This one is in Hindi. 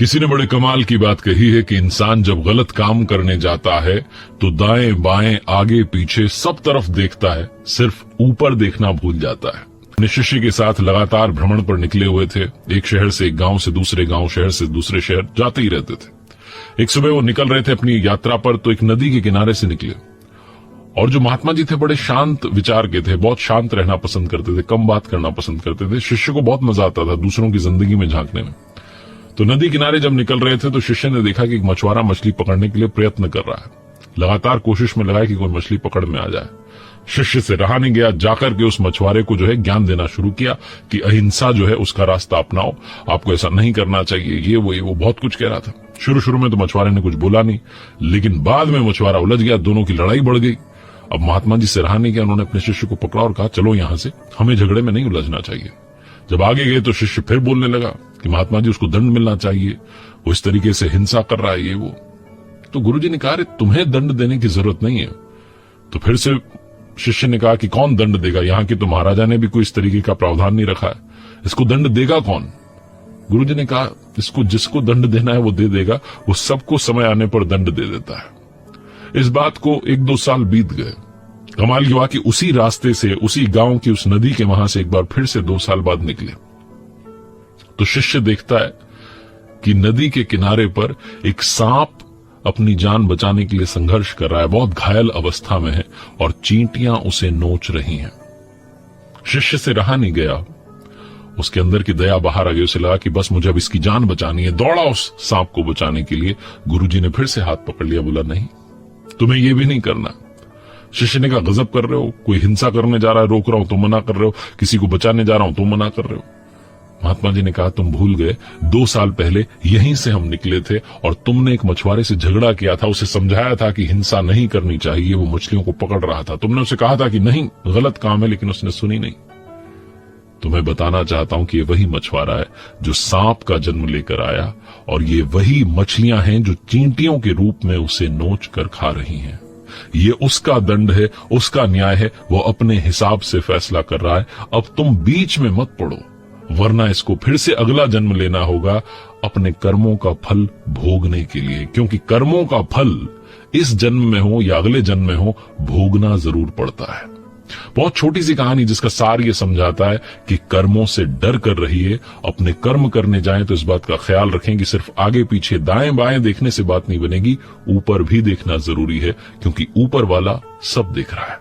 किसी ने बड़े कमाल की बात कही है कि इंसान जब गलत काम करने जाता है तो दाएं बाएं आगे पीछे सब तरफ देखता है, सिर्फ ऊपर देखना भूल जाता है। अपने शिष्य के साथ लगातार भ्रमण पर निकले हुए थे। एक शहर से एक गांव से दूसरे गांव, शहर से दूसरे शहर जाते ही रहते थे। एक सुबह वो निकल रहे थे अपनी यात्रा पर तो एक नदी के किनारे से निकले और जो महात्मा जी थे बड़े शांत विचार के थे, बहुत शांत रहना पसंद करते थे, कम बात करना पसंद करते थे। शिष्य को बहुत मजा आता था दूसरों की जिंदगी में झांकने में। तो नदी किनारे जब निकल रहे थे तो शिष्य ने देखा कि एक मछुआरा मछली पकड़ने के लिए प्रयत्न कर रहा है, लगातार कोशिश में लगा है कि कोई मछली पकड़ में आ जाए। शिष्य से रहा नहीं गया, जाकर के उस मछुआरे को जो है ज्ञान देना शुरू किया कि अहिंसा जो है उसका रास्ता अपनाओ, आपको ऐसा नहीं करना चाहिए, ये वो बहुत कुछ कह रहा था। शुरू में तो मछुआरे ने कुछ बोला नहीं, लेकिन बाद में मछुआरा उलझ गया, दोनों की लड़ाई बढ़ गई। अब महात्मा जी से रहा नहीं गया, उन्होंने अपने शिष्य को पकड़ा और कहा चलो यहां से, हमें झगड़े में नहीं उलझना चाहिए। जब आगे गए तो शिष्य फिर बोलने लगा कि महात्मा जी उसको दंड मिलना चाहिए, वो इस तरीके से हिंसा कर रहा है, ये वो। तो गुरुजी ने कहा तुम्हें दंड देने की जरूरत नहीं है। तो फिर से शिष्य ने कहा कि कौन दंड देगा, यहाँ की तो महाराजा ने भी कोई इस तरीके का प्रावधान नहीं रखा है, इसको दंड देगा कौन। गुरुजी ने कहा इसको जिसको दंड देना है वो दे देगा, वो सबको समय आने पर दंड दे देता है। इस बात को 1-2 साल बीत गए। कमाल की बात कि उसी रास्ते से, उसी गांव की उस नदी के वहां से एक बार फिर से 2 साल बाद निकले तो शिष्य देखता है कि नदी के किनारे पर एक सांप अपनी जान बचाने के लिए संघर्ष कर रहा है, बहुत घायल अवस्था में है और चींटियां उसे नोच रही हैं। शिष्य से रहा नहीं गया, उसके अंदर की दया बाहर आ गई। उसे लगा कि बस मुझे अब इसकी जान बचानी है, दौड़ा उस सांप को बचाने के लिए। गुरुजी ने फिर से हाथ पकड़ लिया, बोला नहीं, तुम्हें यह भी नहीं करना। शिष्य ने कहा गजब कर रहे हो, कोई हिंसा करने जा रहा है, रोक रहा हूं तो मना कर रहे हो, किसी को बचाने जा रहा हूं तो मना कर रहे हो। महात्मा जी ने कहा तुम भूल गए, 2 साल पहले यहीं से हम निकले थे और तुमने एक मछुआरे से झगड़ा किया था, उसे समझाया था कि हिंसा नहीं करनी चाहिए, वो मछलियों को पकड़ रहा था। तुमने उसे कहा था कि नहीं गलत काम है, लेकिन उसने सुनी नहीं। तुम्हें बताना चाहता हूं कि ये वही मछुआरा है जो सांप का जन्म लेकर आया और ये वही मछलियां हैं जो चींटियों के रूप में उसे नोच कर खा रही हैं। ये उसका दंड है, उसका न्याय है, वो अपने हिसाब से फैसला कर रहा है। अब तुम बीच में मत पड़ो, वरना इसको फिर से अगला जन्म लेना होगा अपने कर्मों का फल भोगने के लिए, क्योंकि कर्मों का फल इस जन्म में हो या अगले जन्म में हो, भोगना जरूर पड़ता है। बहुत छोटी सी कहानी जिसका सार ये समझाता है कि कर्मों से डर कर रहिए, अपने कर्म करने जाएं तो इस बात का ख्याल रखें कि सिर्फ आगे पीछे दाएं बाएं देखने से बात नहीं बनेगी, ऊपर भी देखना जरूरी है, क्योंकि ऊपर वाला सब देख रहा है।